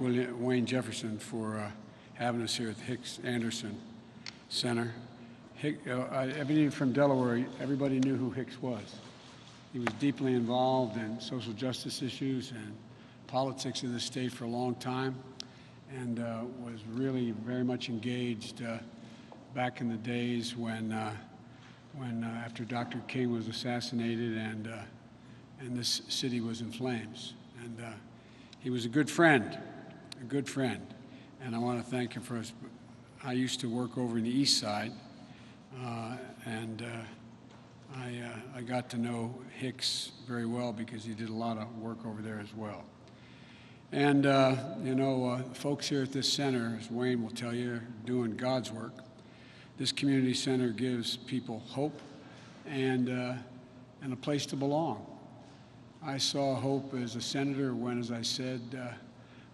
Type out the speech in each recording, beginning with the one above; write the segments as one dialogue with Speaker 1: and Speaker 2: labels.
Speaker 1: Wayne Jefferson for having us here at the Hicks Anderson Center. Everybody from Delaware, everybody knew who Hicks was. He was deeply involved in social justice issues and politics of the state for a long time, and was really very much engaged back in the days when after Dr. King was assassinated and this city was in flames. And he was a good friend. And I want to thank him for his. I used to work over in the East Side, and I got to know Hicks very well because he did a lot of work over there as well. And folks here at this center, as Wayne will tell you, are doing God's work. This community center gives people hope and a place to belong. I saw hope as a senator when, as I said,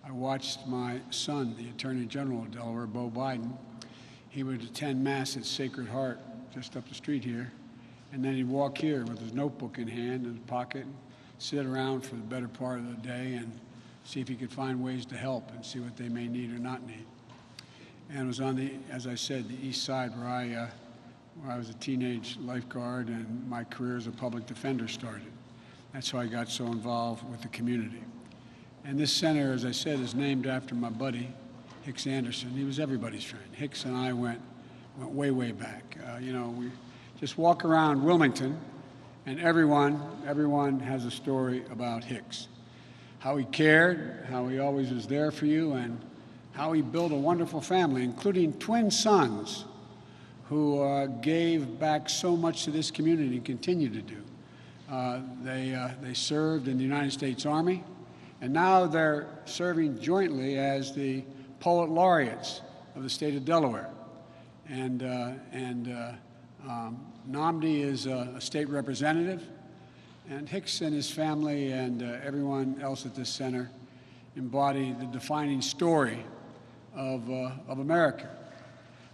Speaker 1: I watched my son, the Attorney General of Delaware, Beau Biden. He would attend Mass at Sacred Heart just up the street here, and then he'd walk here with his notebook in hand in his pocket and sit around for the better part of the day and see if he could find ways to help and see what they may need or not need. And it was on the, as I said, the East Side where I was a teenage lifeguard and my career as a public defender started. That's how I got so involved with the community. And this center, as I said, is named after my buddy, Hicks Anderson. He was everybody's friend. Hicks and I went way, way back. We just walk around Wilmington, and everyone has a story about Hicks. How he cared, how he always was there for you, and how he built a wonderful family, including twin sons who gave back so much to this community and continue to do. They served in the United States Army, and now they're serving jointly as the poet laureates of the state of Delaware. And Nnamdi is a state representative, and Hicks and his family and everyone else at this center embody the defining story of America.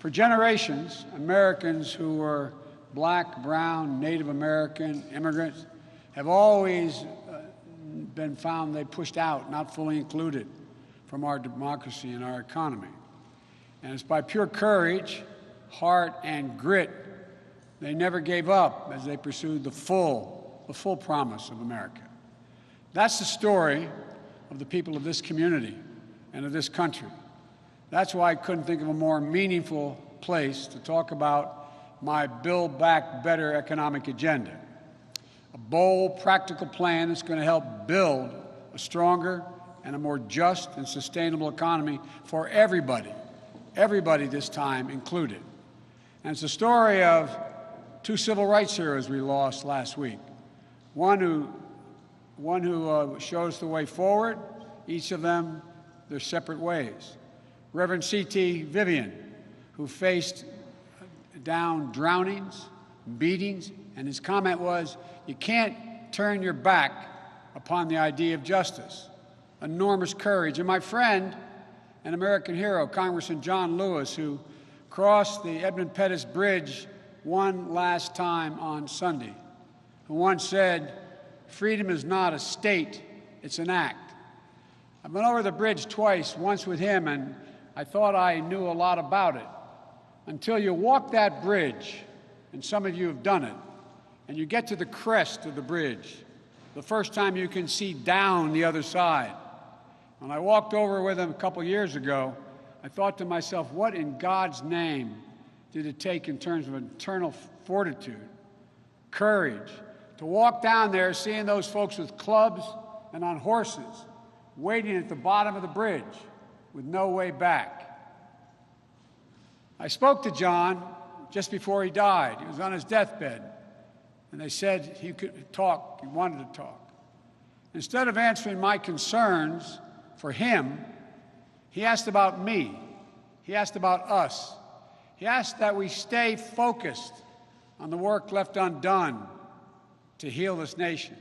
Speaker 1: For generations, Americans who were black, brown, Native American, immigrants have always been found they pushed out, not fully included from our democracy and our economy. And it's by pure courage, heart, and grit they never gave up as they pursued the full promise of America. That's the story of the people of this community and of this country. That's why I couldn't think of a more meaningful place to talk about my Build Back Better economic agenda. A bold, practical plan that's going to help build a stronger and a more just and sustainable economy for everybody this time included. And it's a story of two civil rights heroes we lost last week. One who showed us the way forward, each of them their separate ways. Reverend C.T. Vivian, who faced down drownings, beatings, and his comment was, you can't turn your back upon the idea of justice. Enormous courage. And my friend, an American hero, Congressman John Lewis, who crossed the Edmund Pettus Bridge one last time on Sunday, who once said, freedom is not a state, it's an act. I've been over the bridge twice, once with him, and I thought I knew a lot about it. Until you walk that bridge, and some of you have done it, and you get to the crest of the bridge, the first time you can see down the other side. When I walked over with him a couple years ago, I thought to myself, what in God's name did it take in terms of internal fortitude, courage, to walk down there seeing those folks with clubs and on horses, waiting at the bottom of the bridge with no way back. I spoke to John just before he died. He was on his deathbed, and they said he could talk, he wanted to talk. Instead of answering my concerns for him, he asked about me. He asked about us. He asked that we stay focused on the work left undone to heal this nation,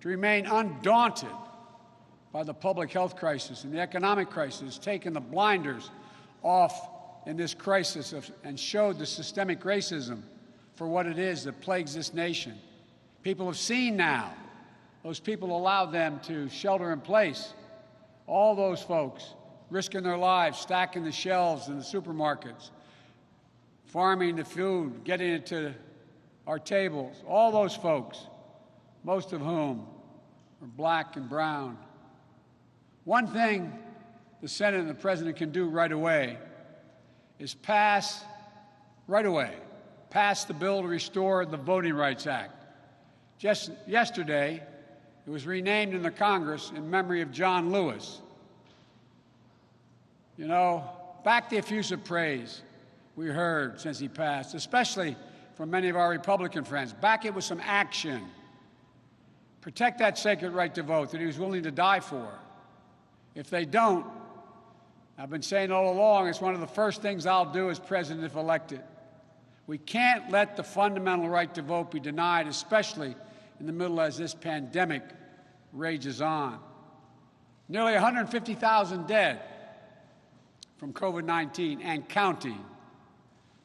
Speaker 1: to remain undaunted by the public health crisis and the economic crisis, taking the blinders off in this crisis and showed the systemic racism for what it is that plagues this nation. People have seen now. Those people allowed them to shelter in place. all those folks risking their lives, stacking the shelves in the supermarkets, farming the food, getting it to our tables, all those folks, most of whom are black and brown. One thing the Senate and the President can do right away is pass the bill to restore the Voting Rights Act. Just yesterday, it was renamed in the Congress in memory of John Lewis. You know, back the effusive praise we heard since he passed, especially from many of our Republican friends. Back it with some action. Protect that sacred right to vote that he was willing to die for. If they don't, I've been saying all along, it's one of the first things I'll do as president if elected. We can't let the fundamental right to vote be denied, especially in the middle as this pandemic rages on. Nearly 150,000 dead from COVID-19 and counting.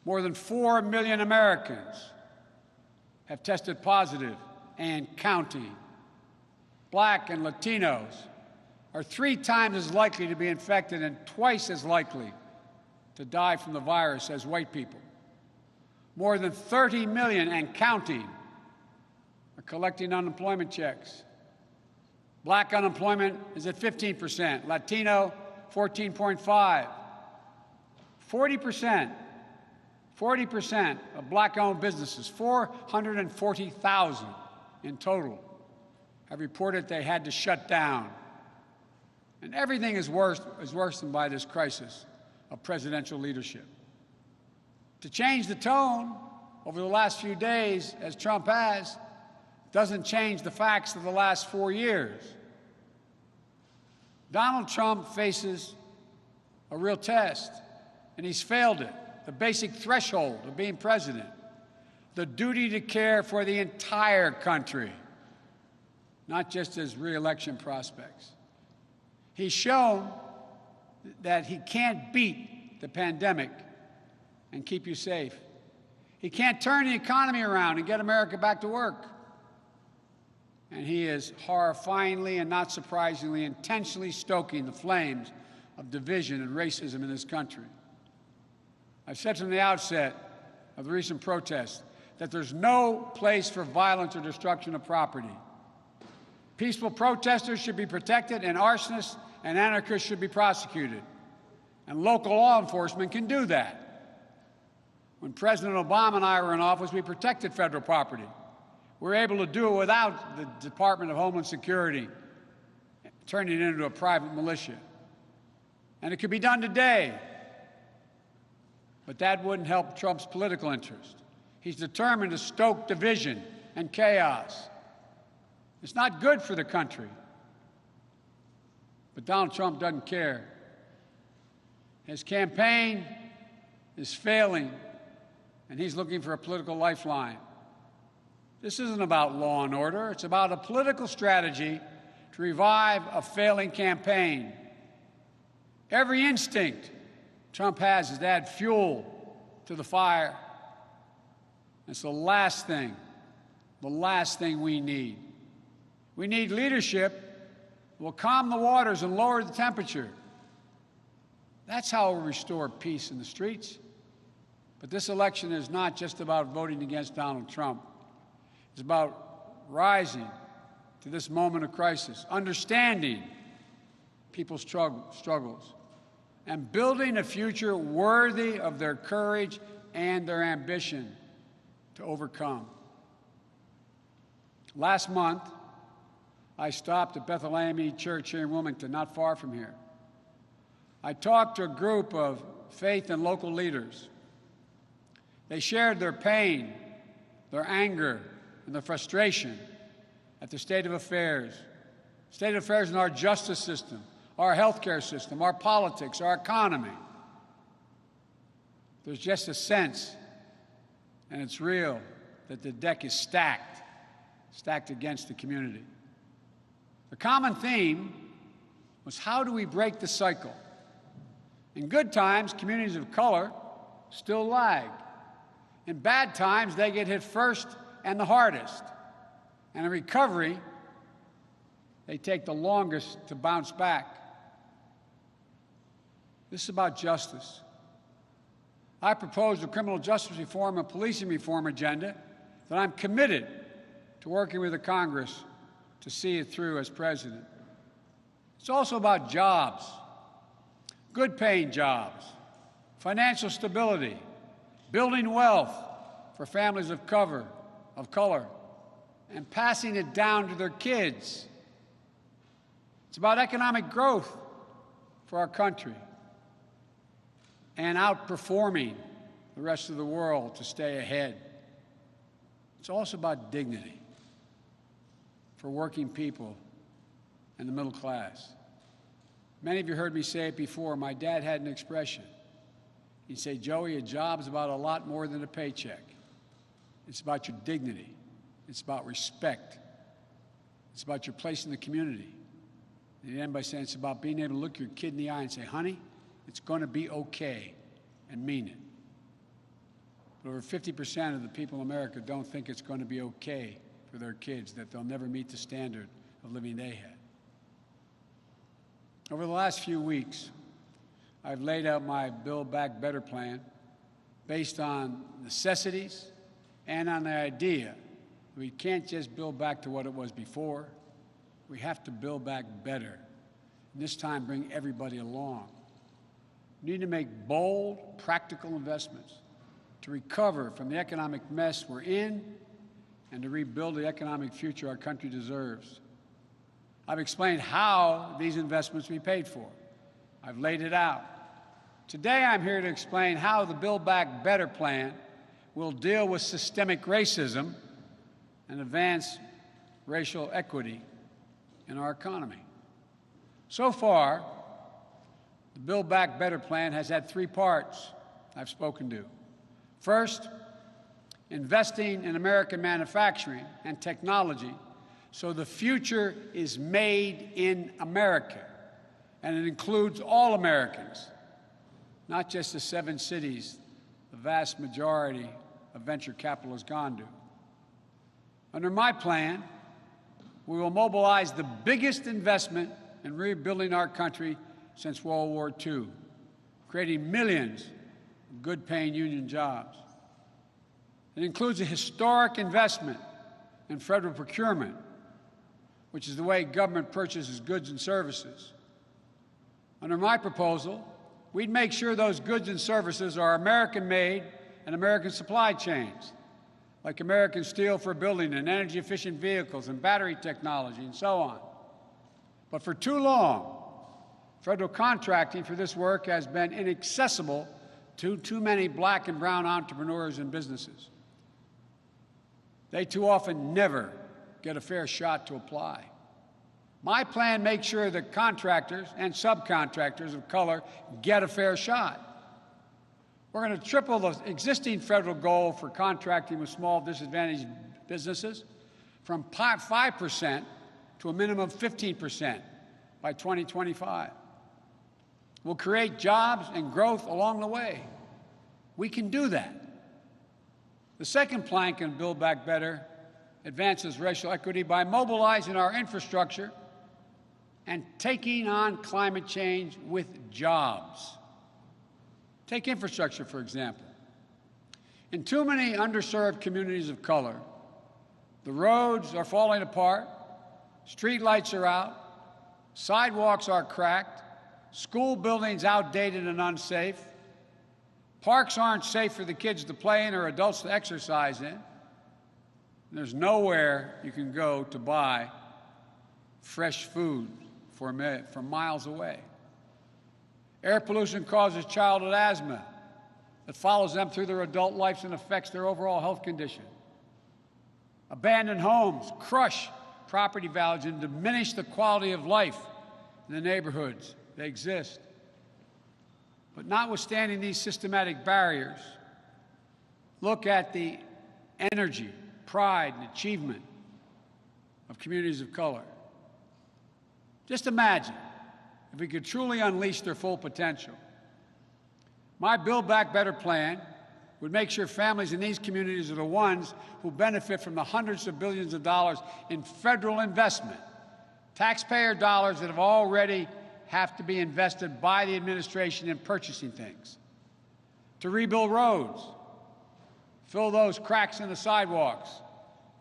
Speaker 1: More than 4 million Americans have tested positive and counting. Black and Latinos are 3 times as likely to be infected and twice as likely to die from the virus as white people. More than 30 million and counting are collecting unemployment checks. Black unemployment is at 15%, Latino 14.5%. 40% of black-owned businesses, 440,000 in total, have reported they had to shut down. And everything is worsened by this crisis of presidential leadership. To change the tone over the last few days, as Trump has, doesn't change the facts of the last 4 years. Donald Trump faces a real test, and he's failed it. The basic threshold of being president, the duty to care for the entire country, not just his re-election prospects. He's shown that he can't beat the pandemic and keep you safe. He can't turn the economy around and get America back to work. And he is horrifyingly and not surprisingly intentionally stoking the flames of division and racism in this country. I've said from the outset of the recent protests that there's no place for violence or destruction of property. Peaceful protesters should be protected, and arsonists and anarchists should be prosecuted. And local law enforcement can do that. When President Obama and I were in office, we protected federal property. We were able to do it without the Department of Homeland Security turning it into a private militia. And it could be done today. But that wouldn't help Trump's political interest. He's determined to stoke division and chaos. It's not good for the country. But Donald Trump doesn't care. His campaign is failing, and he's looking for a political lifeline. This isn't about law and order. It's about a political strategy to revive a failing campaign. Every instinct Trump has is to add fuel to the fire. It's the last thing we need. We need leadership that will calm the waters and lower the temperature. That's how we'll restore peace in the streets. But this election is not just about voting against Donald Trump. It's about rising to this moment of crisis, understanding people's struggles, and building a future worthy of their courage and their ambition to overcome. Last month, I stopped at Bethel AME Church here in Wilmington, not far from here. I talked to a group of faith and local leaders. They shared their pain, their anger, and their frustration at the state of affairs in our justice system, our healthcare system, our politics, our economy. There's just a sense, and it's real, that the deck is stacked against the community. The common theme was, how do we break the cycle? In good times, communities of color still lag. In bad times, they get hit first and the hardest. And in recovery, they take the longest to bounce back. This is about justice. I proposed a criminal justice reform and policing reform agenda that I'm committed to working with the Congress to see it through as president. It's also about jobs, good-paying jobs, financial stability, building wealth for families of color, and passing it down to their kids. It's about economic growth for our country and outperforming the rest of the world to stay ahead. It's also about dignity for working people and the middle class. Many of you heard me say it before. My dad had an expression. He'd say, "Joey, a job's about a lot more than a paycheck. It's about your dignity. It's about respect. It's about your place in the community." And he'd end by saying it's about being able to look your kid in the eye and say, "Honey, it's going to be okay," and mean it. But over 50% of the people in America don't think it's going to be okay for their kids, that they'll never meet the standard of living they had. Over the last few weeks, I've laid out my Build Back Better plan based on necessities and on the idea that we can't just build back to what it was before. We have to build back better, and this time bring everybody along. We need to make bold, practical investments to recover from the economic mess we're in and to rebuild the economic future our country deserves. I've explained how these investments will be paid for. I've laid it out. Today, I'm here to explain how the Build Back Better plan will deal with systemic racism and advance racial equity in our economy. So far, the Build Back Better plan has had three parts I've spoken to. First, investing in American manufacturing and technology so the future is made in America, and it includes all Americans, not just the 7 cities the vast majority of venture capital has gone to. Under my plan, we will mobilize the biggest investment in rebuilding our country since World War II, creating millions of good-paying union jobs. It includes a historic investment in federal procurement, which is the way government purchases goods and services. Under my proposal, we'd make sure those goods and services are American-made and American supply chains, like American steel for building and energy-efficient vehicles and battery technology and so on. But for too long, federal contracting for this work has been inaccessible to too many black and brown entrepreneurs and businesses. They too often never get a fair shot to apply. My plan makes sure that contractors and subcontractors of color get a fair shot. We're going to triple the existing federal goal for contracting with small disadvantaged businesses from 5% to a minimum of 15% by 2025. We'll create jobs and growth along the way. We can do that. The second plank in Build Back Better advances racial equity by mobilizing our infrastructure and taking on climate change with jobs. Take infrastructure, for example. In too many underserved communities of color, the roads are falling apart, street lights are out, sidewalks are cracked, school buildings outdated and unsafe, parks aren't safe for the kids to play in or adults to exercise in. There's nowhere you can go to buy fresh food from miles away. Air pollution causes childhood asthma that follows them through their adult lives and affects their overall health condition. Abandoned homes crush property values and diminish the quality of life in the neighborhoods they exist. But notwithstanding these systematic barriers, look at the energy, pride, and achievement of communities of color. Just imagine if we could truly unleash their full potential. My Build Back Better plan would make sure families in these communities are the ones who benefit from the hundreds of billions of dollars in federal investment, taxpayer dollars that have already have to be invested by the administration in purchasing things, to rebuild roads, fill those cracks in the sidewalks,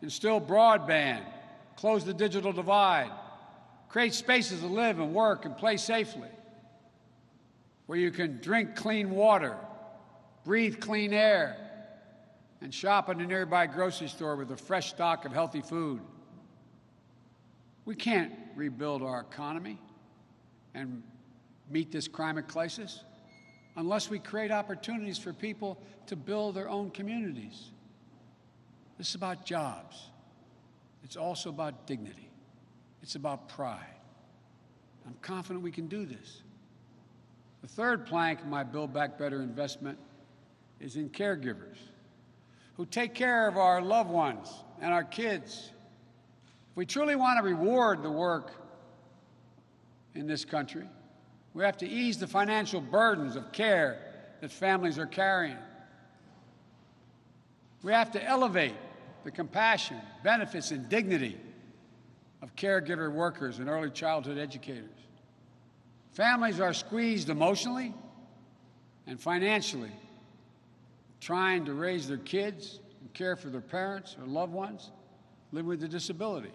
Speaker 1: instill broadband, close the digital divide, create spaces to live and work and play safely, where you can drink clean water, breathe clean air, and shop at a nearby grocery store with a fresh stock of healthy food. We can't rebuild our economy and meet this climate crisis unless we create opportunities for people to build their own communities. This is about jobs. It's also about dignity. It's about pride. I'm confident we can do this. The third plank of my Build Back Better investment is in caregivers who take care of our loved ones and our kids. If we truly want to reward the work in this country, we have to ease the financial burdens of care that families are carrying. We have to elevate the compassion, benefits, and dignity of caregiver workers and early childhood educators. Families are squeezed emotionally and financially trying to raise their kids and care for their parents or loved ones living with a disability.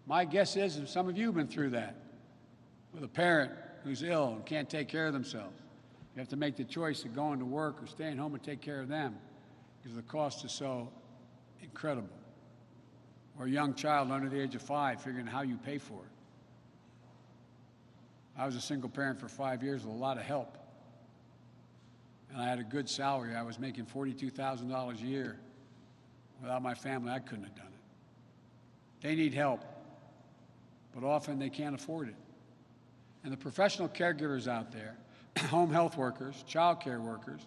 Speaker 1: My guess is that some of you have been through that with a parent who's ill and can't take care of themselves. You have to make the choice of going to work or staying home and take care of them because the cost is so incredible. Or a young child under the age of 5 figuring out how you pay for it. I was a single parent for 5 years with a lot of help. And I had a good salary. I was making $42,000 a year. Without my family, I couldn't have done it. They need help, but often they can't afford it. And the professional caregivers out there, home health workers, child care workers,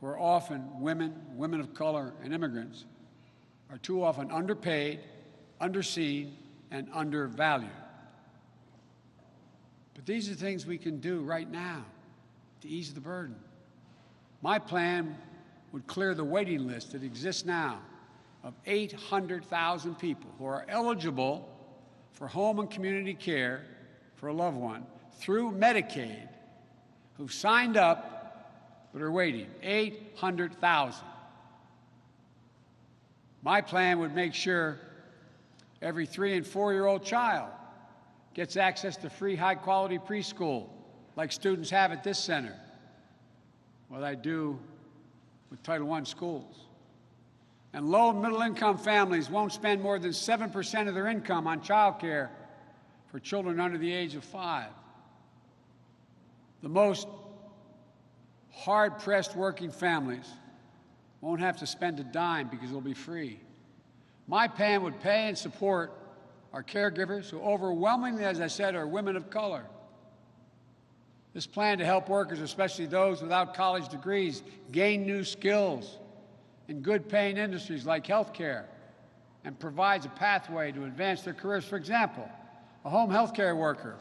Speaker 1: who are often women of color, and immigrants, are too often underpaid, underseen, and undervalued. But these are things we can do right now to ease the burden. My plan would clear the waiting list that exists now of 800,000 people who are eligible for home and community care for a loved one through Medicaid, who've signed up but are waiting. 800,000. My plan would make sure every 3- and 4-year-old child gets access to free, high-quality preschool, like students have at this center, what I do with Title I schools. And low- and middle-income families won't spend more than 7% of their income on child care for children under the age of 5. The most hard-pressed working families won't have to spend a dime because it'll be free. My plan would pay and support our caregivers, who overwhelmingly, as I said, are women of color. This plan to help workers, especially those without college degrees, gain new skills in good-paying industries like healthcare, and provides a pathway to advance their careers. For example, a home health care worker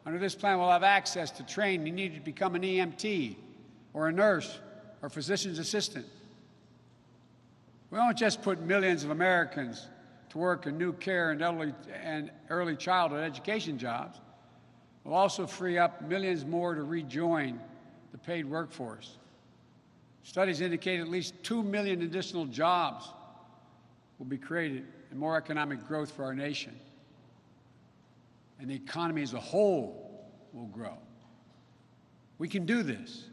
Speaker 1: under this plan will have access to training needed to become an EMT or a nurse or physician's assistant. We won't just put millions of Americans to work in new care and early childhood education jobs. We'll also free up millions more to rejoin the paid workforce. Studies indicate at least 2 million additional jobs will be created and more economic growth for our nation. And the economy as a whole will grow. We can do this.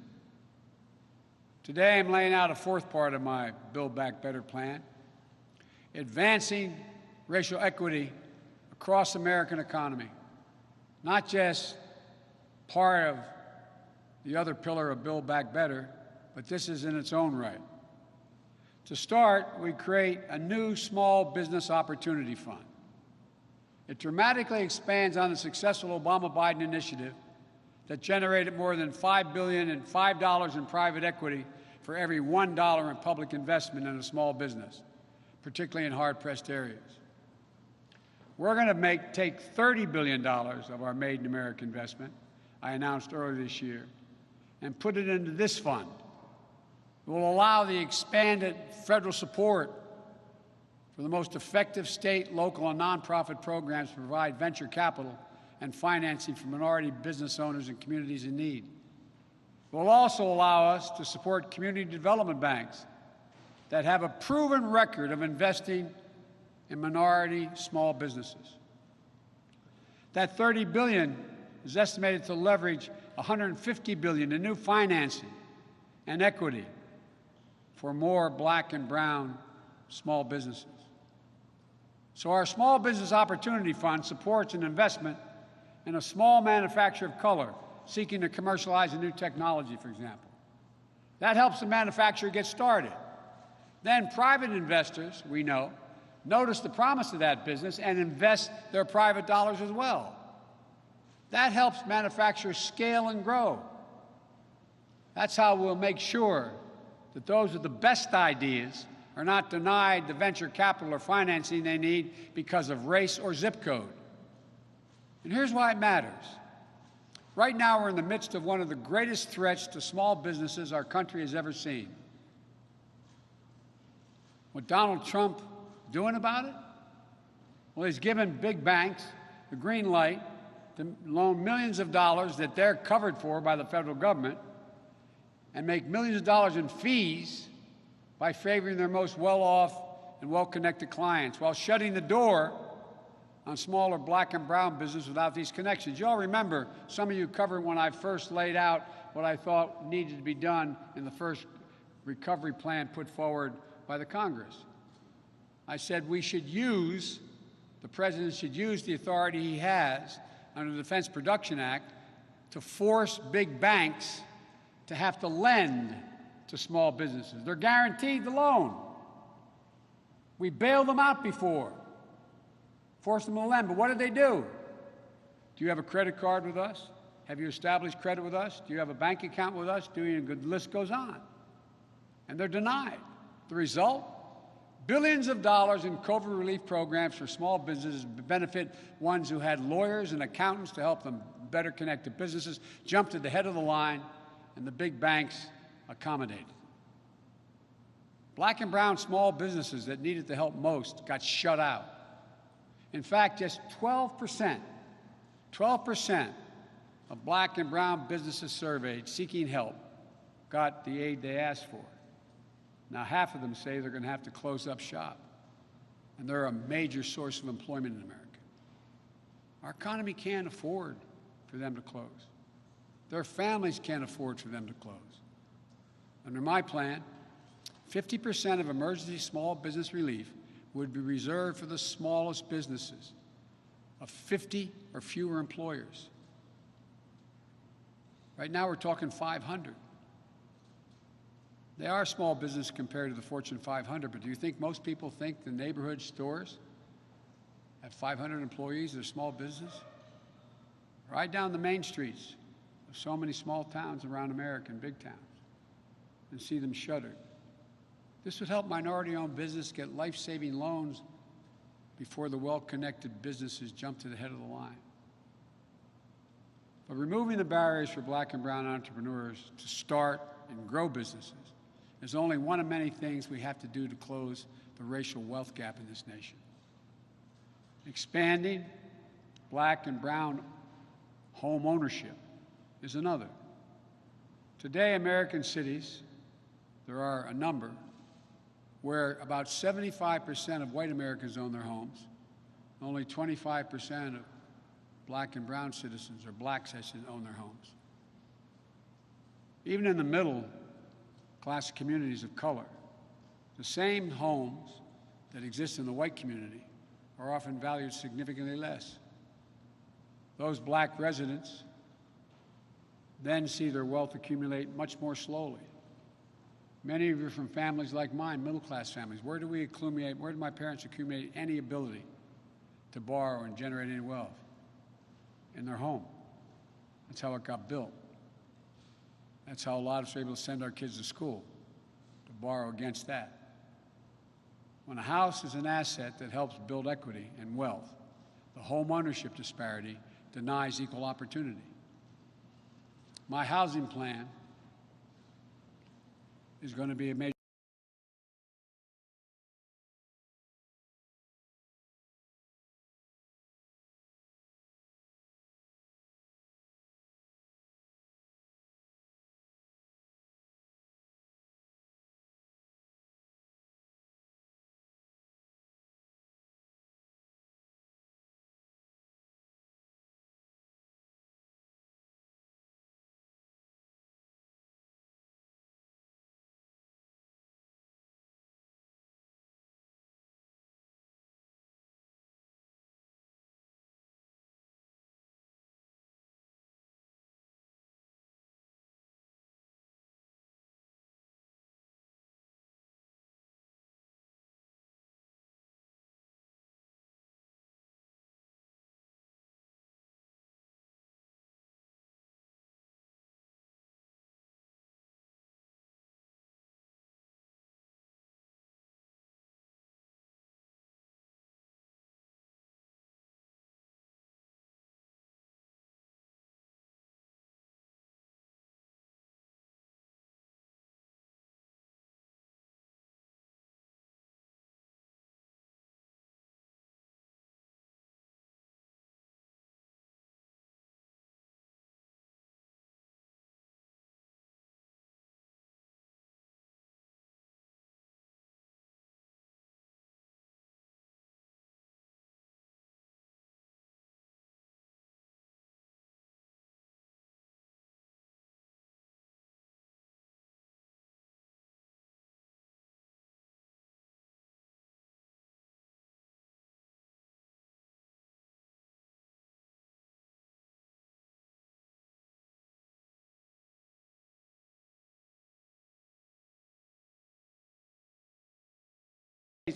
Speaker 1: Today, I'm laying out a fourth part of my Build Back Better plan, advancing racial equity across the American economy, not just part of the other pillar of Build Back Better, but this is in its own right. To start, we create a new Small Business Opportunity Fund. It dramatically expands on the successful Obama-Biden initiative that generated more than $5 billion and $5 in private equity for every $1 in public investment in a small business, particularly in hard-pressed areas. We're going to take $30 billion of our Made in America investment, I announced earlier this year, and put it into this fund. It will allow the expanded federal support for the most effective state, local, and nonprofit programs to provide venture capital and financing for minority business owners and communities in need. It will also allow us to support community development banks that have a proven record of investing in minority small businesses. That $30 billion is estimated to leverage $150 billion in new financing and equity for more Black and brown small businesses. So our Small Business Opportunity Fund supports an investment in a small manufacturer of color seeking to commercialize a new technology, for example. That helps the manufacturer get started. Then private investors, we know, notice the promise of that business and invest their private dollars as well. That helps manufacturers scale and grow. That's how we'll make sure that those with the best ideas are not denied the venture capital or financing they need because of race or zip code. And here's why it matters. Right now, we're in the midst of one of the greatest threats to small businesses our country has ever seen. What Donald Trump doing about it? Well, he's given big banks the green light to loan millions of dollars that they're covered for by the federal government and make millions of dollars in fees by favoring their most well-off and well-connected clients while shutting the door on smaller Black and brown business without these connections. You all remember, some of you covered when I first laid out what I thought needed to be done in the first recovery plan put forward by the Congress. I said we should use, the President should use the authority he has under the Defense Production Act to force big banks to have to lend to small businesses. They're guaranteed the loan. We bailed them out before, forced them to lend, but what did they do? Do you have a credit card with us? Have you established credit with us? Do you have a bank account with us? The list goes on. And they're denied. The result? Billions of dollars in COVID relief programs for small businesses benefit ones who had lawyers and accountants to help them better connect to businesses, jumped to the head of the line, and the big banks accommodated. Black and brown small businesses that needed the help most got shut out. In fact, just 12% of Black and brown businesses surveyed seeking help got the aid they asked for. Now, half of them say they're going to have to close up shop, and they're a major source of employment in America. Our economy can't afford for them to close. Their families can't afford for them to close. Under my plan, 50% of emergency small business relief would be reserved for the smallest businesses of 50 or fewer employers. Right now, we're talking 500. They are small business compared to the Fortune 500, but do you think most people think the neighborhood stores at 500 employees are small business? Ride down the main streets of so many small towns around America and big towns and see them shuttered. This would help minority-owned business get life-saving loans before the well-connected businesses jump to the head of the line. But removing the barriers for Black and brown entrepreneurs to start and grow businesses is only one of many things we have to do to close the racial wealth gap in this nation. Expanding Black and brown home ownership is another. Today, American cities, there are a number where about 75% of white Americans own their homes. Only 25% of Black and brown citizens or blacks, I should, own their homes. Even in the middle class communities of color, the same homes that exist in the white community are often valued significantly less. Those black residents then see their wealth accumulate much more slowly. Many of you are from families like mine, middle-class families. Where did my parents accumulate any ability to borrow and generate any wealth? In their home. That's how it got built. That's how a lot of us are able to send our kids to school, to borrow against that. When a house is an asset that helps build equity and wealth, the home ownership disparity denies equal opportunity. My housing plan is going to be a major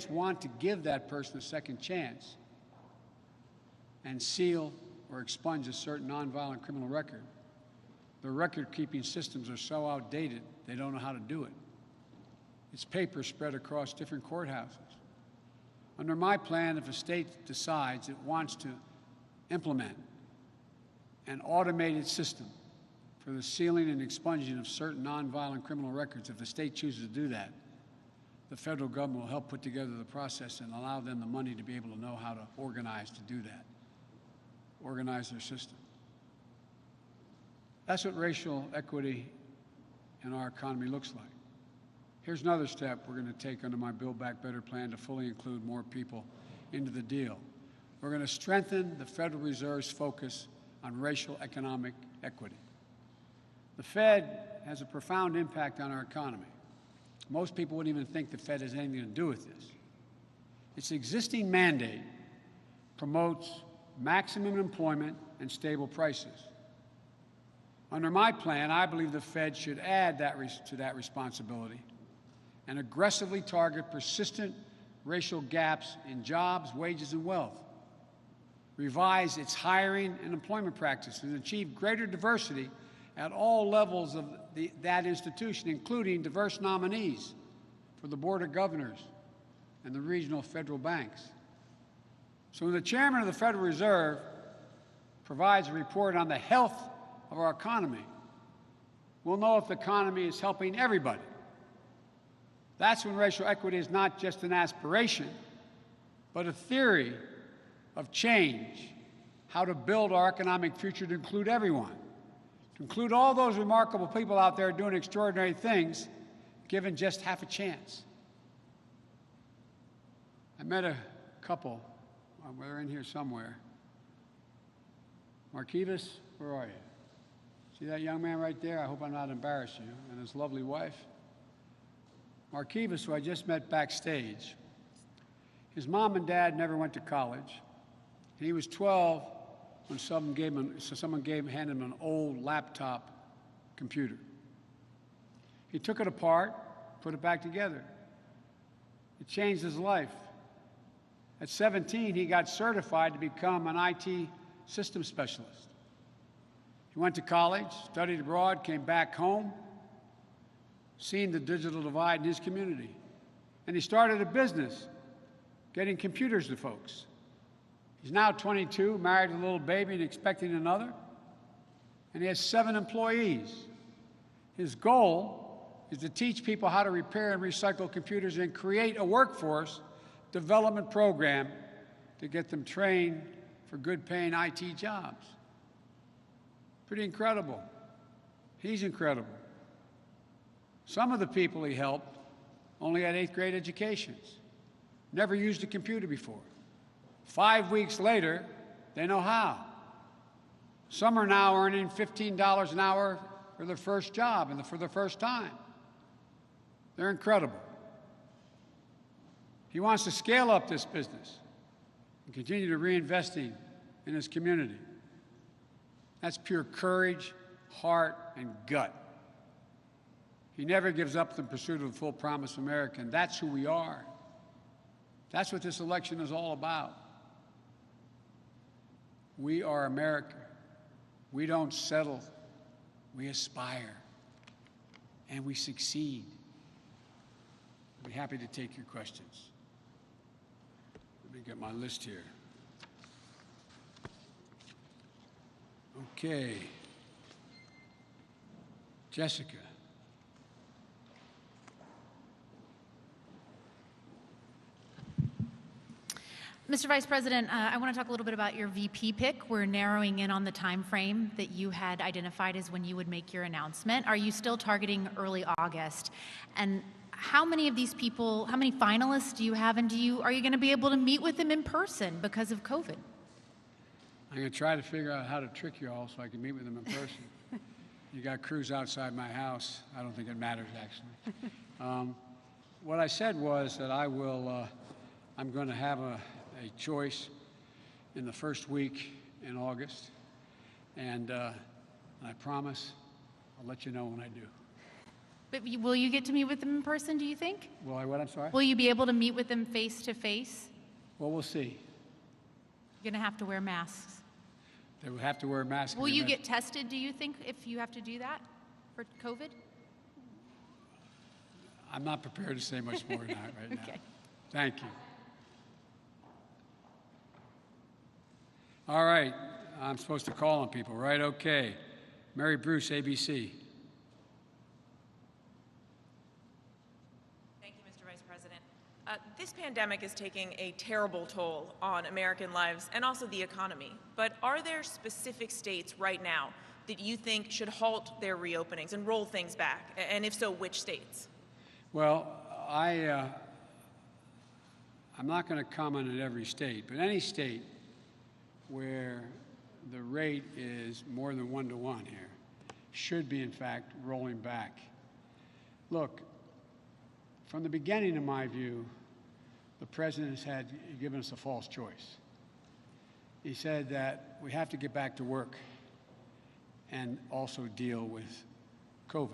Speaker 1: states want to give that person a second chance and seal or expunge a certain nonviolent criminal record, their record-keeping systems are so outdated, they don't know how to do it. It's paper spread across different courthouses. Under my plan, if a state decides it wants to implement an automated system for the sealing and expunging of certain nonviolent criminal records, if the state chooses to do that, the federal government will help put together the process and allow them the money to be able to know how to organize to do that, organize their system. That's what racial equity in our economy looks like. Here's another step we're going to take under my Build Back Better plan to fully include more people into the deal. We're going to strengthen the Federal Reserve's focus on racial economic equity. The Fed has a profound impact on our economy. Most people wouldn't even think the Fed has anything to do with this. Its existing mandate promotes maximum employment and stable prices. Under my plan, I believe the Fed should add to that responsibility and aggressively target persistent racial gaps in jobs, wages, and wealth, revise its hiring and employment practices, and achieve greater diversity at all levels of that institution, including diverse nominees for the Board of Governors and the regional federal banks. So when the chairman of the Federal Reserve provides a report on the health of our economy, we'll know if the economy is helping everybody. That's when racial equity is not just an aspiration, but a theory of change, how to build our economic future to include everyone, to include all those remarkable people out there doing extraordinary things, given just half a chance. I met a couple, they're in here somewhere. Marquivas, where are you? See that young man right there? I hope I'm not embarrassing you, and his lovely wife. Marquivas, who I just met backstage, his mom and dad never went to college. And he was 12 when someone handed him an old laptop computer. He took it apart, put it back together. It changed his life. At 17, he got certified to become an IT systems specialist. He went to college, studied abroad, came back home, seen the digital divide in his community. And he started a business getting computers to folks. He's now 22, married with a little baby and expecting another. And he has 7 employees. His goal is to teach people how to repair and recycle computers and create a workforce development program to get them trained for good-paying IT jobs. Pretty incredible. He's incredible. Some of the people he helped only had 8th grade educations, never used a computer before. 5 weeks later, they know how. Some are now earning $15 an hour for their first job and for the first time. They're incredible. He wants to scale up this business and continue to reinvesting in his community. That's pure courage, heart, and gut. He never gives up the pursuit of the full promise of America, and that's who we are. That's what this election is all about. We are America. We don't settle. We aspire. And we succeed. I'd be happy to take your questions. Let me get my list here. Okay. Jessica.
Speaker 2: Mr. Vice President, I want to talk a little bit about your VP pick. We're narrowing in on the time frame that you had identified as when you would make your announcement. Are you still targeting early August? And how many of these people, how many finalists do you have, and are you going to be able to meet with them in person because of COVID?
Speaker 1: I'm going to try to figure out how to trick you all so I can meet with them in person. You got crews outside my house. I don't think it matters, actually. What I said was that I'm going to have a choice in the first week in August, and I promise I'll let you know when I do.
Speaker 2: But will you get to meet with them in person, do you think?
Speaker 1: Will I what? I'm sorry?
Speaker 2: Will you be able to meet with them face to face?
Speaker 1: Well, we'll see.
Speaker 2: You're going to have to wear masks.
Speaker 1: They will have to wear masks.
Speaker 2: Will you get tested, do you think, if you have to do that for COVID?
Speaker 1: I'm not prepared to say much more than that right now.
Speaker 2: Okay.
Speaker 1: Thank you. All right. I'm supposed to call on people, right? Okay. Mary Bruce, ABC.
Speaker 3: Thank you, Mr. Vice President. This pandemic is taking a terrible toll on American lives and also the economy. But are there specific states right now that you think should halt their reopenings and roll things back? And if so, which states?
Speaker 1: Well, I'm not going to comment on every state, but any state where the rate is more than 1-to-1 here should be, in fact, rolling back. Look, from the beginning, in my view, the president has given us a false choice. He said that we have to get back to work and also deal with COVID.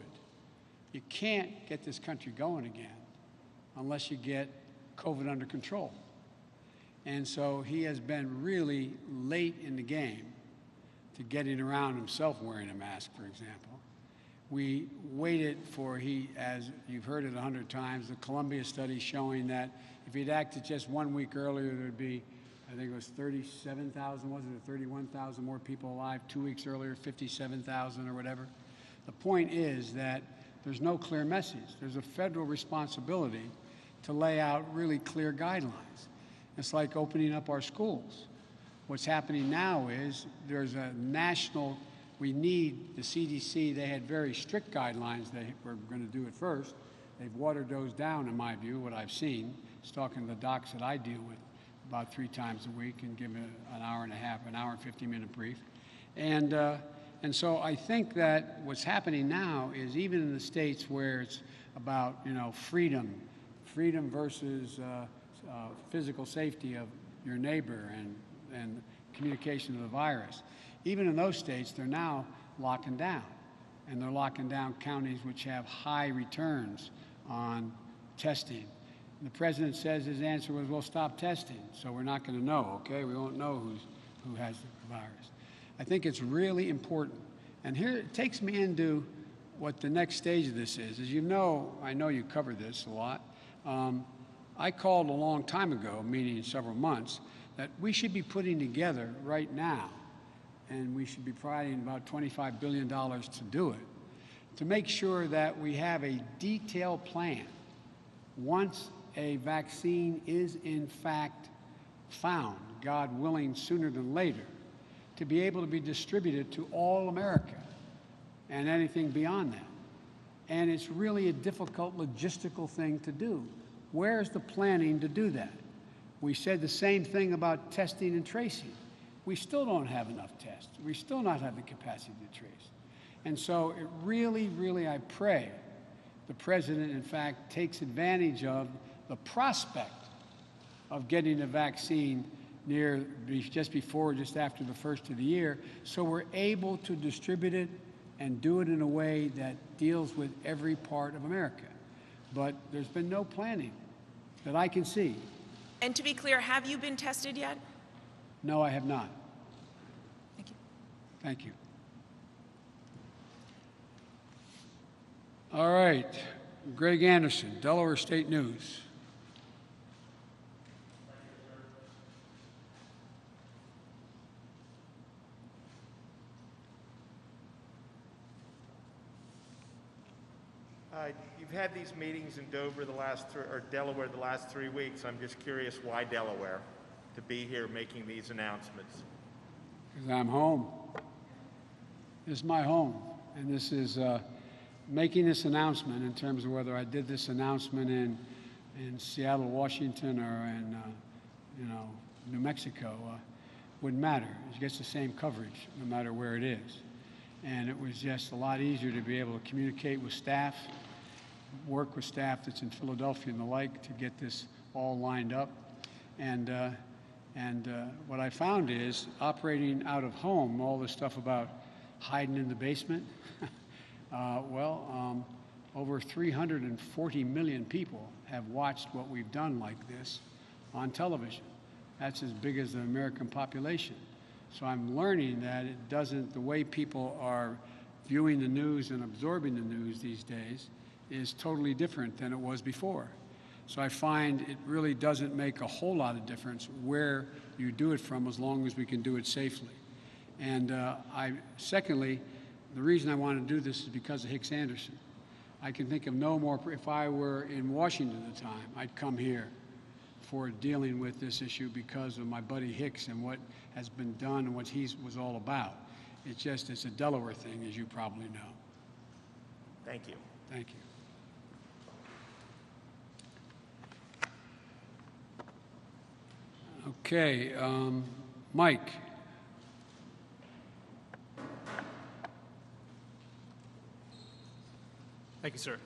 Speaker 1: You can't get this country going again unless you get COVID under control. And so he has been really late in the game to getting around himself wearing a mask, for example. We waited for, as you've heard it 100 times, the Columbia study showing that if he'd acted just 1 week earlier, there'd be, I think it was 37,000, wasn't it, 31,000 more people alive. 2 weeks earlier, 57,000 or whatever. The point is that there's no clear message. There's a federal responsibility to lay out really clear guidelines. It's like opening up our schools. What's happening now is there's a national, we need the CDC, they had very strict guidelines they were going to do at first. They've watered those down, in my view, what I've seen. It's talking to the docs that I deal with about 3 times a week and give them an hour and a half, an hour and 50-minute brief. And so I think that what's happening now is even in the states where it's about, freedom versus physical safety of your neighbor and communication of the virus. Even in those states, they're now locking down. And they're locking down counties which have high returns on testing. And the president says his answer was, we'll stop testing, so we're not going to know, okay? We won't know who has the virus. I think it's really important. And here it takes me into what the next stage of this is. As you know, I know you covered this a lot. I called a long time ago, a meeting in several months, that we should be putting together right now, and we should be providing about $25 billion to do it, to make sure that we have a detailed plan once a vaccine is in fact found, God willing, sooner than later, to be able to be distributed to all America and anything beyond that. And it's really a difficult logistical thing to do. Where's the planning to do that? We said the same thing about testing and tracing. We still don't have enough tests. We still not have the capacity to trace. And so it really, really, I pray the president, in fact, takes advantage of the prospect of getting a vaccine just before, just after the first of the year, so we're able to distribute it and do it in a way that deals with every part of America. But there's been no planning that I can see.
Speaker 3: And to be clear, have you been tested yet?
Speaker 1: No, I have not.
Speaker 3: Thank you.
Speaker 1: Thank you. All right. Greg Anderson, Delaware State News.
Speaker 4: You've had these meetings in Delaware the last 3 weeks. I'm just curious why Delaware to be here making these announcements.
Speaker 1: Because I'm home. This is my home. And this is making this announcement in terms of whether I did this announcement in Seattle, Washington, or in New Mexico, wouldn't matter. It gets the same coverage no matter where it is. And it was just a lot easier to be able to communicate with staff, work with staff that's in Philadelphia and the like to get this all lined up. And what I found is operating out of home, all this stuff about hiding in the basement, over 340 million people have watched what we've done like this on television. That's as big as the American population. So I'm learning that it doesn't, the way people are viewing the news and absorbing the news these days is totally different than it was before. So I find it really doesn't make a whole lot of difference where you do it from, as long as we can do it safely. And secondly, the reason I want to do this is because of Hicks Anderson. I can think of no more, if I were in Washington at the time, I'd come here for dealing with this issue because of my buddy Hicks and what has been done and what he was all about. It's a Delaware thing, as you probably know.
Speaker 4: Thank you.
Speaker 1: Thank you. Okay, Mike.
Speaker 5: Thank you, sir.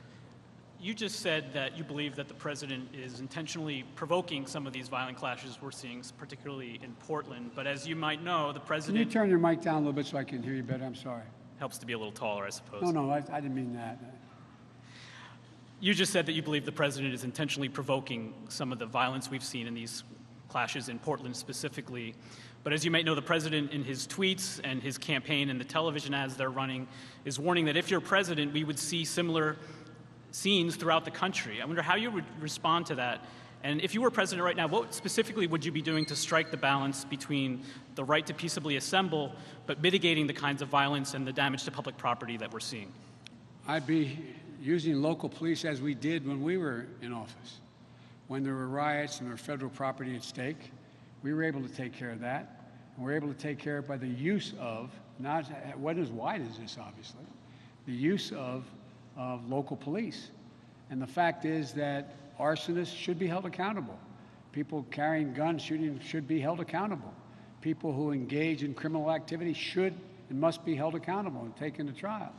Speaker 5: You just said that you believe that the president is intentionally provoking some of these violent clashes we're seeing, particularly in Portland. But as you might know, the president...
Speaker 1: Can you turn your mic down a little bit so I can hear you better? I'm sorry.
Speaker 5: Helps to be a little taller, I suppose.
Speaker 1: No, I didn't mean that.
Speaker 5: You just said that you believe the president is intentionally provoking some of the violence we've seen in these clashes in Portland specifically. But as you might know, the president in his tweets and his campaign and the television ads they're running is warning that if you're president, we would see similar scenes throughout the country. I wonder how you would respond to that. And if you were president right now, what specifically would you be doing to strike the balance between the right to peaceably assemble, but mitigating the kinds of violence and the damage to public property that we're seeing?
Speaker 1: I'd be using local police as we did when we were in office. When there were riots and there was federal property at stake, we were able to take care of that. And we're able to take care of it by the use of, not what as wide as this, obviously, the use of local police. And the fact is that arsonists should be held accountable. People carrying guns, shooting, should be held accountable. People who engage in criminal activity should and must be held accountable and taken to trial.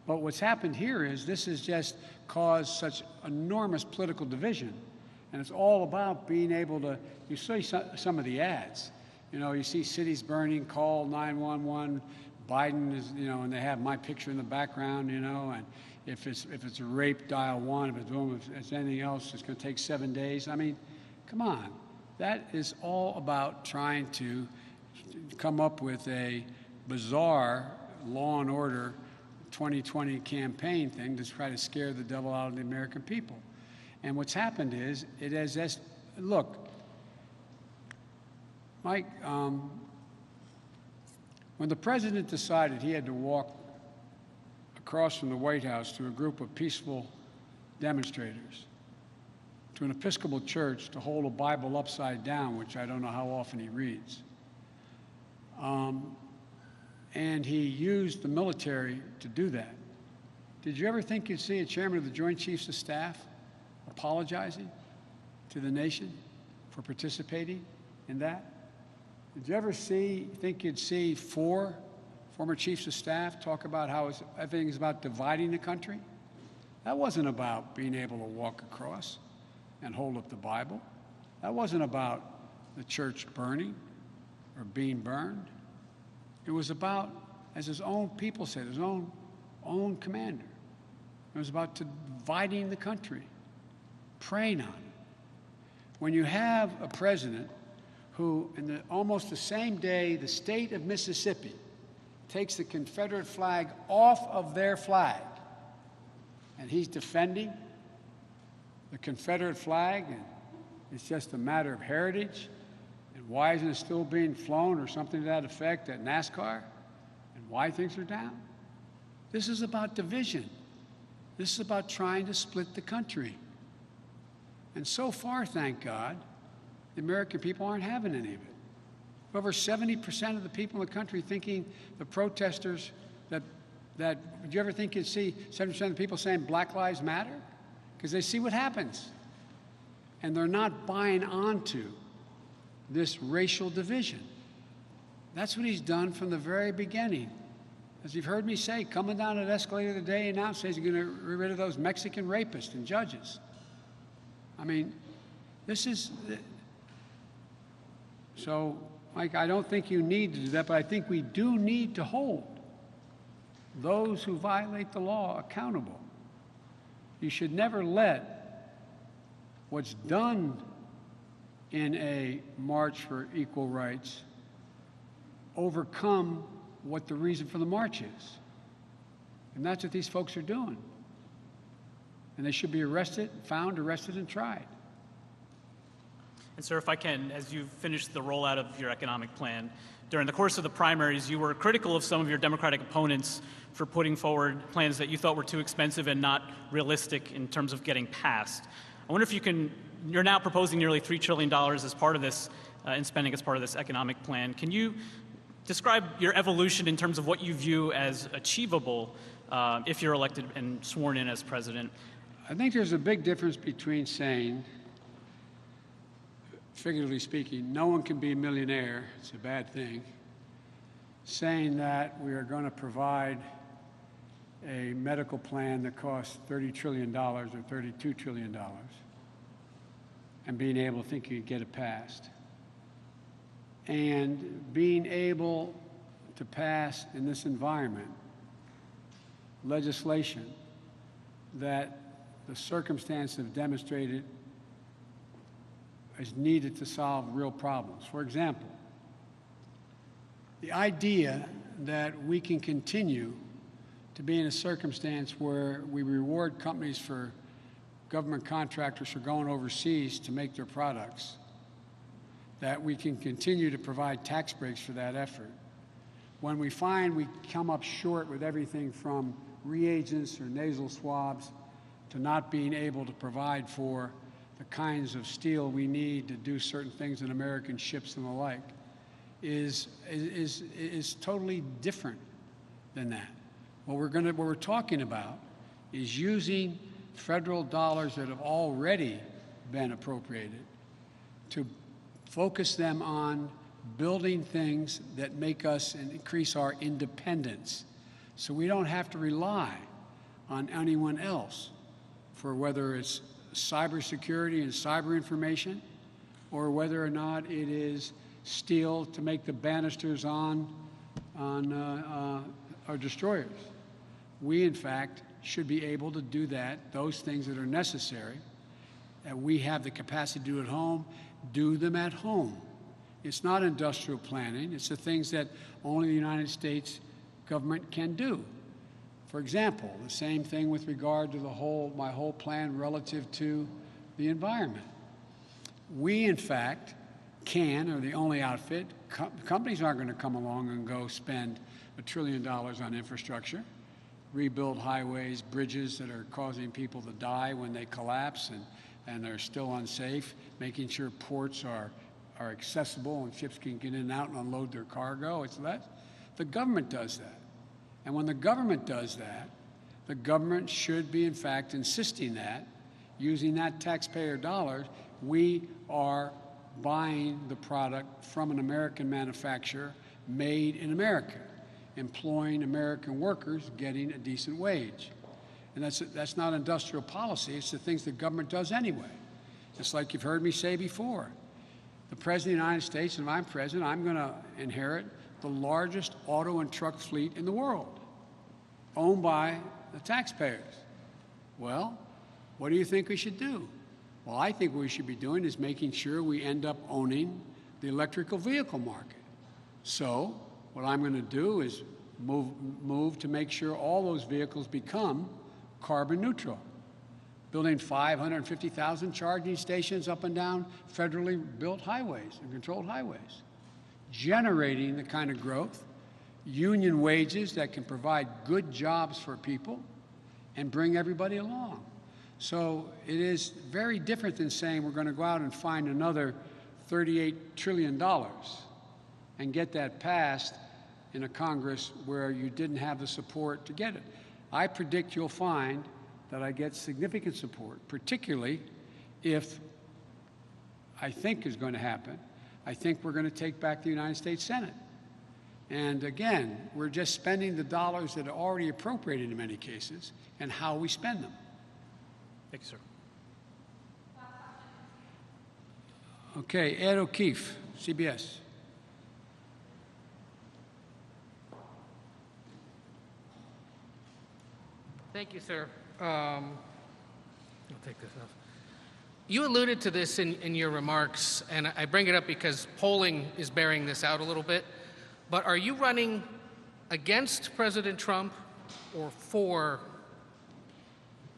Speaker 1: But what's happened here is this has just caused such enormous political division. And it's all about being able to, you see some of the ads. You know, you see cities burning, call 911, Biden is, you know, and they have my picture in the background, you know, and if it's a rape, dial 1, if it's anything else, it's going to take 7 days. I mean, come on. That is all about trying to come up with a bizarre law and order 2020 campaign thing to try to scare the devil out of the American people. And what's happened is, it has, look, Mike, when the president decided he had to walk across from the White House to a group of peaceful demonstrators, to an Episcopal church to hold a Bible upside down, which I don't know how often he reads, and he used the military to do that. Did you ever think you'd see a chairman of the Joint Chiefs of Staff apologizing to the nation for participating in that? Did you ever think you'd see 4 former chiefs of staff talk about how everything is about dividing the country? That wasn't about being able to walk across and hold up the Bible. That wasn't about the church burning or being burned. It was about, as his own people said, his own commander, it was about dividing the country, preying on it. When you have a president who, in almost the same day, the state of Mississippi takes the Confederate flag off of their flag, and he's defending the Confederate flag, and it's just a matter of heritage, and why isn't it still being flown or something to that effect at NASCAR, and why things are down? This is about division. This is about trying to split the country. And so far, thank God, the American people aren't having any of it. Over 70% of the people in the country thinking the protesters would you ever think you'd see 70% of the people saying Black Lives Matter? Because they see what happens. And they're not buying onto this racial division. That's what he's done from the very beginning. As you've heard me say, coming down an escalator today, he announced he's going to get rid of those Mexican rapists and judges. I mean, this is... So, Mike, I don't think you need to do that, but I think we do need to hold those who violate the law accountable. you should never let what's done in a march for equal rights overcome what the reason for the march is. And that's what these folks are doing. And they should be arrested, found, arrested, and tried.
Speaker 5: And sir, if I can, as you finish the rollout of your economic plan, during the course of the primaries, you were critical of some of your Democratic opponents for putting forward plans that you thought were too expensive and not realistic in terms of getting passed. I wonder if you can, you're now proposing nearly $3 trillion as part of this, in spending as part of this economic plan. Can you describe your evolution in terms of what you view as achievable if you're elected and sworn in as president?
Speaker 1: I think there's a big difference between saying, figuratively speaking, no one can be a millionaire, it's a bad thing, saying that we are going to provide a medical plan that costs $30 trillion or $32 trillion, and being able to think you could get it passed. And being able to pass in this environment legislation that the circumstances have demonstrated is needed to solve real problems. For example, the idea that we can continue to be in a circumstance where we reward companies for government contractors for going overseas to make their products, that we can continue to provide tax breaks for that effort. When we find we come up short with everything from reagents or nasal swabs to not being able to provide for the kinds of steel we need to do certain things in American ships and the like, is totally different than that. What we're talking about is using federal dollars that have already been appropriated to focus them on building things that make us and increase our independence, so we don't have to rely on anyone else for whether it's cybersecurity and cyber information, or whether or not it is steel to make the banisters on our destroyers. We, in fact, should be able to do that, those things that are necessary, that we have the capacity to do at home, do them at home. It's not industrial planning. It's the things that only the United States government can do. For example, the same thing with regard to my whole plan relative to the environment. We, in fact, are the only outfit. Companies aren't going to come along and go spend $1 trillion on infrastructure, rebuild highways, bridges that are causing people to die when they collapse and they're still unsafe, making sure ports are accessible and ships can get in and out and unload their cargo. It's that. The government does that. And when the government does that, the government should be, in fact, insisting that, using that taxpayer dollars, we are buying the product from an American manufacturer made in America, employing American workers, getting a decent wage. And that's not industrial policy. It's the things the government does anyway. Just like you've heard me say before. The President of the United States, and if I'm president, I'm going to inherit the largest auto and truck fleet in the world, owned by the taxpayers. Well, what do you think we should do? Well, I think what we should be doing is making sure we end up owning the electrical vehicle market. So what I'm going to do is move to make sure all those vehicles become carbon neutral, building 550,000 charging stations up and down federally built highways and controlled highways, generating the kind of growth, union wages that can provide good jobs for people and bring everybody along. So it is very different than saying we're going to go out and find another $38 trillion and get that passed in a Congress where you didn't have the support to get it. I predict you'll find that I get significant support, particularly if I think is going to happen. I think we're going to take back the United States Senate. And again, we're just spending the dollars that are already appropriated in many cases and how we spend them.
Speaker 5: Thank you, sir.
Speaker 1: Okay, Ed O'Keefe, CBS.
Speaker 6: Thank you, sir. I'll take this off. You alluded to this in your remarks, and I bring it up because polling is bearing this out a little bit. But are you running against President Trump or for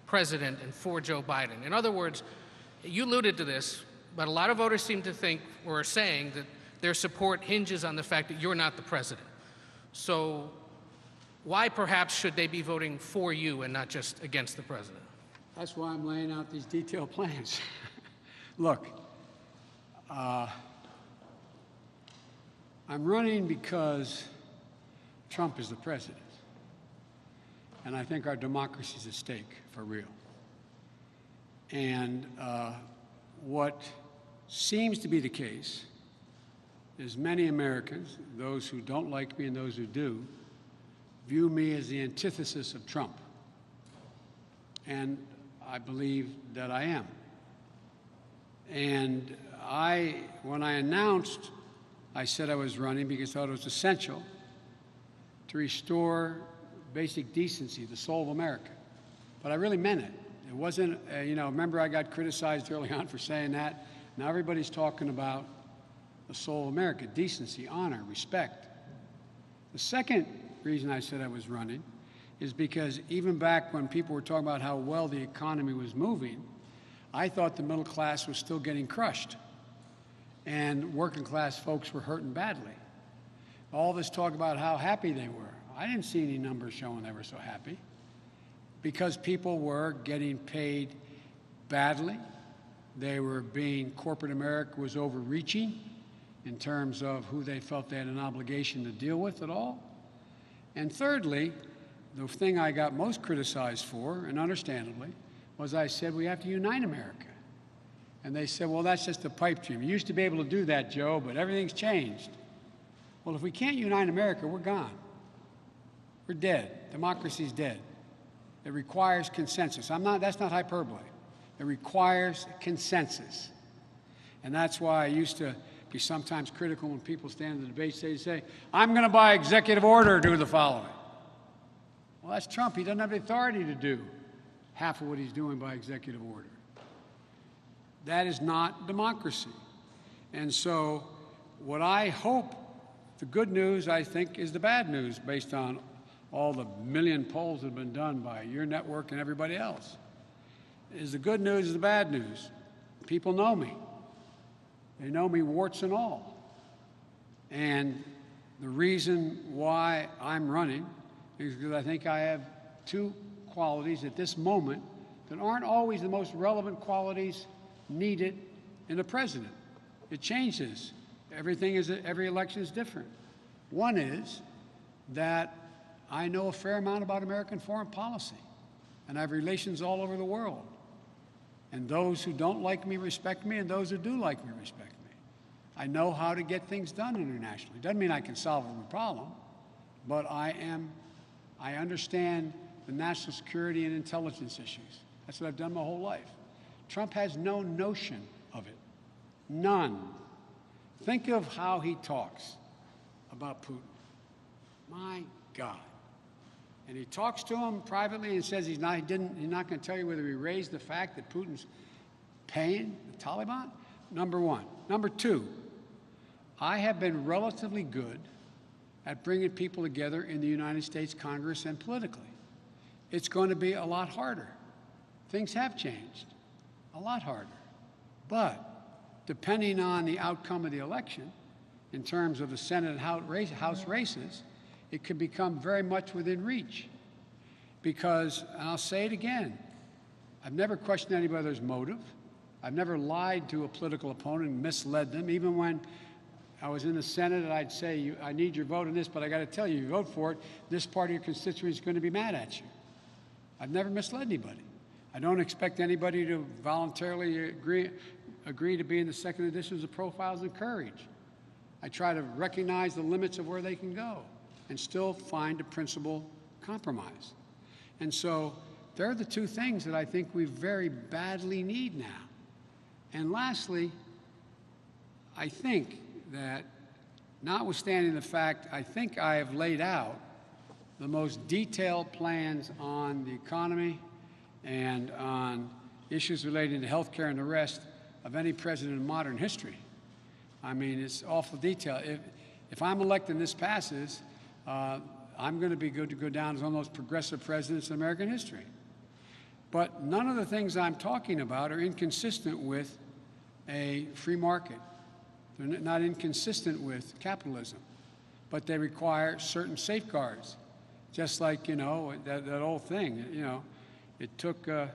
Speaker 6: President and for Joe Biden? In other words, you alluded to this, but a lot of voters seem to think or are saying that their support hinges on the fact that you're not the president. So why perhaps should they be voting for you and not just against the president?
Speaker 1: That's why I'm laying out these detailed plans. Look, I'm running because Trump is the president. And I think our democracy is at stake for real. And what seems to be the case is many Americans, those who don't like me and those who do, view me as the antithesis of Trump. And I believe that I am. And when I announced, I said I was running because I thought it was essential to restore basic decency, the soul of America. But I really meant it. It wasn't, remember I got criticized early on for saying that. Now everybody's talking about the soul of America, decency, honor, respect. The second reason I said I was running is because even back when people were talking about how well the economy was moving, I thought the middle class was still getting crushed and working class folks were hurting badly. All this talk about how happy they were. I didn't see any numbers showing they were so happy because people were getting paid badly. Corporate America was overreaching in terms of who they felt they had an obligation to deal with at all. And thirdly, the thing I got most criticized for, and understandably, was I said we have to unite America. And they said, well, that's just a pipe dream. You used to be able to do that, Joe, but everything's changed. Well, if we can't unite America, we're gone. We're dead. Democracy's dead. It requires consensus. That's not hyperbole. It requires consensus. And that's why I used to be sometimes critical when people stand in the debates. They say, I'm going to by executive order do the following. Well, that's Trump. He doesn't have the authority to do half of what he's doing by executive order. That is not democracy. And so what I hope, the good news, I think, is the bad news based on all the million polls that have been done by your network and everybody else, is the good news is the bad news. People know me. They know me warts and all. And the reason why I'm running is because I think I have two qualities at this moment that aren't always the most relevant qualities needed in a president. It changes. Every election is different. One is that I know a fair amount about American foreign policy, and I have relations all over the world. And those who don't like me respect me, and those who do like me respect me. I know how to get things done internationally. Doesn't mean I can solve every problem, but I understand the national security and intelligence issues. That's what I've done my whole life. Trump has no notion of it. None. Think of how he talks about Putin. My God. And he talks to him privately and says he's not going to tell you whether he raised the fact that Putin's paying the Taliban. Number one. Number two, I have been relatively good at bringing people together in the United States Congress and politically. It's going to be a lot harder. Things have changed. A lot harder. But depending on the outcome of the election, in terms of the Senate and House races, it could become very much within reach. Because, and I'll say it again, I've never questioned anybody's motive. I've never lied to a political opponent and misled them. Even when I was in the Senate and I'd say, I need your vote on this, but I got to tell you, you vote for it, this part of your constituency is going to be mad at you. I've never misled anybody. I don't expect anybody to voluntarily agree to be in the second editions of Profiles in Courage. I try to recognize the limits of where they can go and still find a principled compromise. And so there are the two things that I think we very badly need now. And lastly, I think that notwithstanding the fact I think I have laid out the most detailed plans on the economy and on issues relating to health care and the rest of any president in modern history. I mean, it's awful detail. If I'm elected and this passes, I'm going to be good to go down as one of the most progressive presidents in American history. But none of the things I'm talking about are inconsistent with a free market. They're not inconsistent with capitalism, but they require certain safeguards. Just like, you know, that old thing, you know, it took a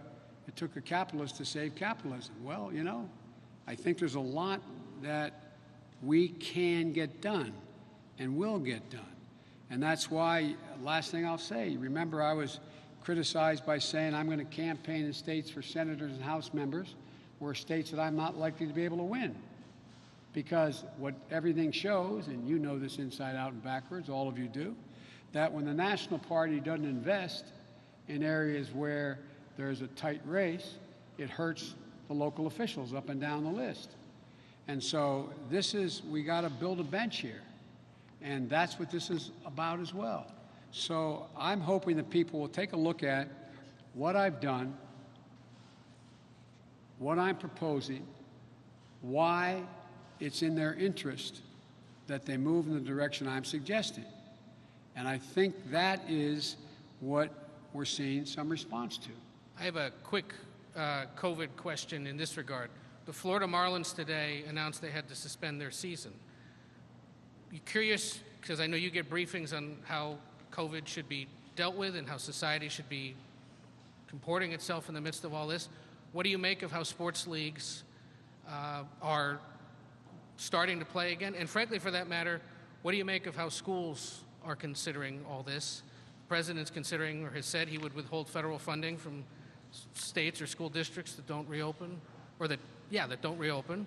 Speaker 1: capitalist to save capitalism. Well, you know, I think there's a lot that we can get done and will get done. And that's why, last thing I'll say, remember I was criticized by saying I'm going to campaign in states for senators and House members or states that I'm not likely to be able to win. Because what everything shows, and you know this inside out and backwards, all of you do, that when the National Party doesn't invest in areas where there's a tight race, it hurts the local officials up and down the list. And so we got to build a bench here. And that's what this is about as well. So I'm hoping that people will take a look at what I've done, what I'm proposing, why it's in their interest that they move in the direction I'm suggesting. And I think that is what we're seeing some response to.
Speaker 6: I have a quick COVID question in this regard. The Florida Marlins today announced they had to suspend their season. You curious, because I know you get briefings on how COVID should be dealt with and how society should be comporting itself in the midst of all this. What do you make of how sports leagues are starting to play again? And frankly, for that matter, what do you make of how schools are considering all this? The president's considering, or has said he would withhold federal funding from states or school districts that don't reopen, or that don't reopen.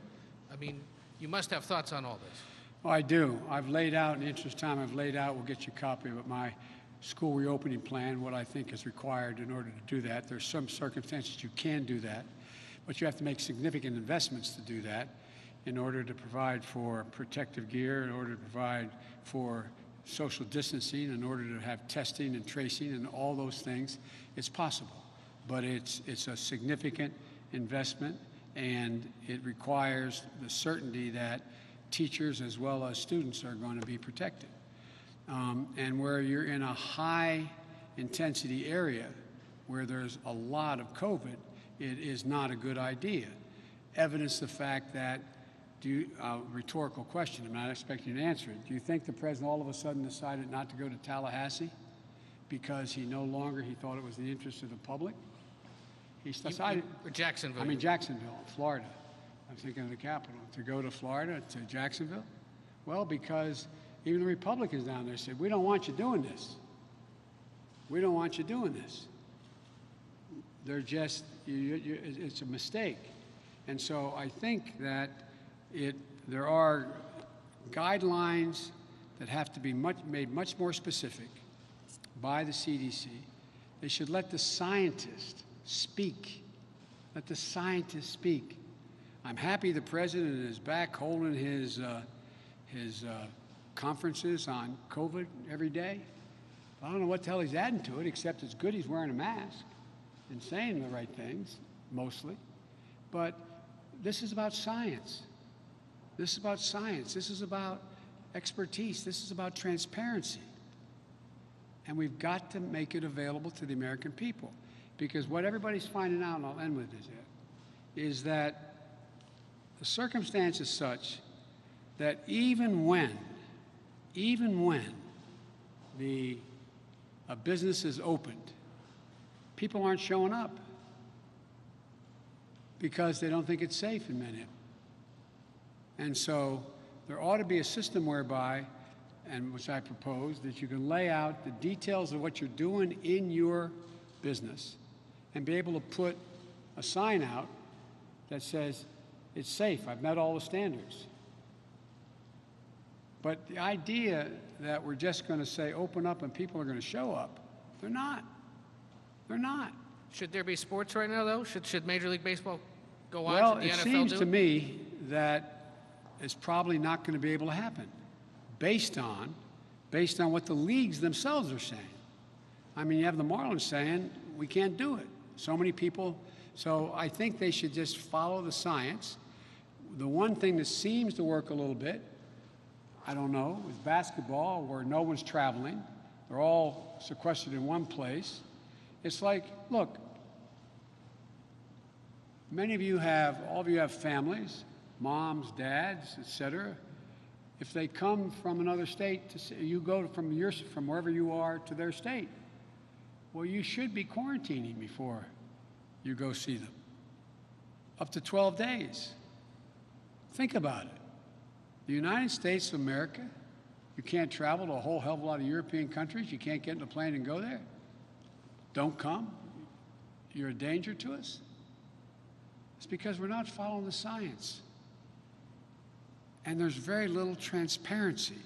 Speaker 6: I mean, you must have thoughts on all this.
Speaker 1: Well, I do. I've laid out, in the interest of time, we'll get you a copy of it, my school reopening plan, what I think is required in order to do that. There's some circumstances you can do that, but you have to make significant investments to do that in order to provide for protective gear, in order to provide for social distancing, in order to have testing and tracing and all those things. It's possible, but it's a significant investment, and it requires the certainty that teachers as well as students are going to be protected. And where you're in a high intensity area where there's a lot of COVID, it is not a good idea. Evidence the fact that, rhetorical question, I'm not expecting you to answer it. Do you think the president all of a sudden decided not to go to Tallahassee because he thought it was in the interest of the public? He decided.
Speaker 6: Jacksonville.
Speaker 1: Jacksonville, Florida. I'm thinking of the capital. To go to Florida, to Jacksonville? Well, because even the Republicans down there said, we don't want you doing this. We don't want you doing this. They're just, it's a mistake. And so I think that there are guidelines that have to be made much more specific by the CDC. They should let the scientists speak. Let the scientists speak. I'm happy the president is back holding his conferences on COVID every day. I don't know what the hell he's adding to it, except it's good he's wearing a mask and saying the right things, mostly. But this is about science. This is about science. This is about expertise. This is about transparency. And we've got to make it available to the American people. Because what everybody's finding out, and I'll end with this, is that the circumstance is such that even when a business is opened, people aren't showing up because they don't think it's safe in many of them. And so there ought to be a system whereby, and which I propose, that you can lay out the details of what you're doing in your business and be able to put a sign out that says, it's safe, I've met all the standards. But the idea that we're just going to say open up and people are going to show up, they're not. They're not.
Speaker 6: Should there be sports right now, though? Should Major League Baseball go on?
Speaker 1: Well,
Speaker 6: Should the
Speaker 1: it
Speaker 6: NFL
Speaker 1: seems
Speaker 6: do
Speaker 1: to me that it's probably not going to be able to happen based on what the leagues themselves are saying. I mean, you have the Marlins saying, we can't do it. so many people. So I think they should just follow the science. The one thing that seems to work a little bit, I don't know, is basketball, where no one's traveling. They're all sequestered in one place. It's like, look, many of you have, all of you have families, moms, dads, etc. If they come from another state, you go from wherever you are to their state. Well, you should be quarantining before you go see them. Up to 12 days. Think about it. The United States of America, you can't travel to a whole hell of a lot of European countries. You can't get in a plane and go there. Don't come. You're a danger to us. It's because we're not following the science. And there's very little transparency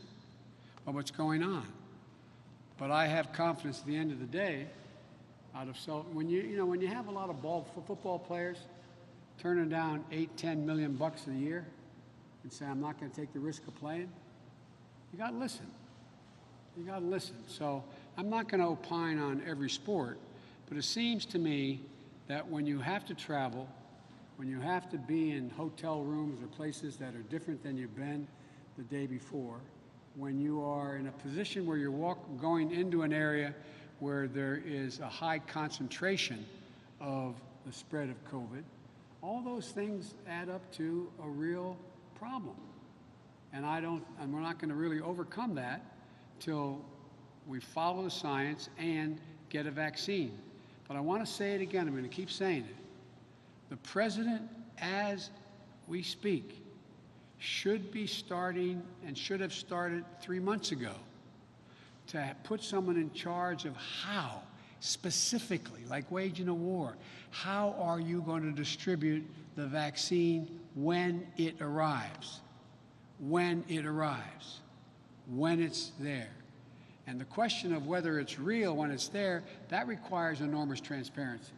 Speaker 1: of what's going on. But I have confidence at the end of the day, when you have a lot of football players turning down $8-10 million a year and say, I'm not going to take the risk of playing, you got to listen. You got to listen. So I'm not going to opine on every sport, but it seems to me that when you have to travel, when you have to be in hotel rooms or places that are different than you've been the day before, when you are in a position where you're going into an area where there is a high concentration of the spread of COVID, all those things add up to a real problem. And we're not going to really overcome that till we follow the science and get a vaccine. But I want to say it again, I'm going to keep saying it. The president, as we speak, should be starting and should have started 3 months ago to put someone in charge of how, specifically, like waging a war, how are you going to distribute the vaccine when it arrives? When it arrives, when it's there. And the question of whether it's real when it's there, that requires enormous transparency.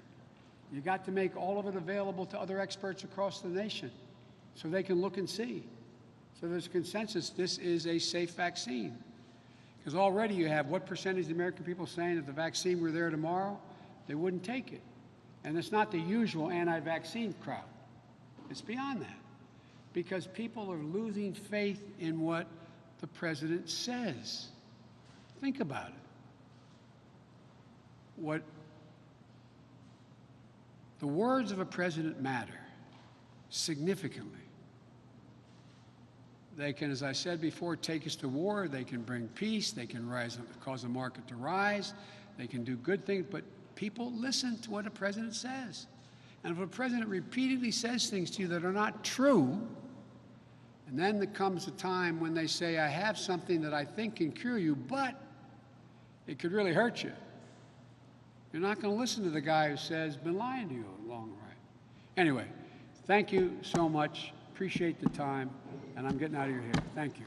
Speaker 1: You got to make all of it available to other experts across the nation so they can look and see. So there's consensus this is a safe vaccine. Because already you have what percentage of the American people saying if the vaccine were there tomorrow, they wouldn't take it. And it's not the usual anti-vaccine crowd. It's beyond that. Because people are losing faith in what the president says. Think about it. The words of a president matter significantly. They can, as I said before, take us to war. They can bring peace. They can cause the market to rise. They can do good things. But people listen to what a president says. And if a president repeatedly says things to you that are not true, and then there comes a time when they say, I have something that I think can cure you, but it could really hurt you. You're not going to listen to the guy who says, been lying to you along the way. Anyway, thank you so much. Appreciate the time. And I'm getting out of your hair. Thank you.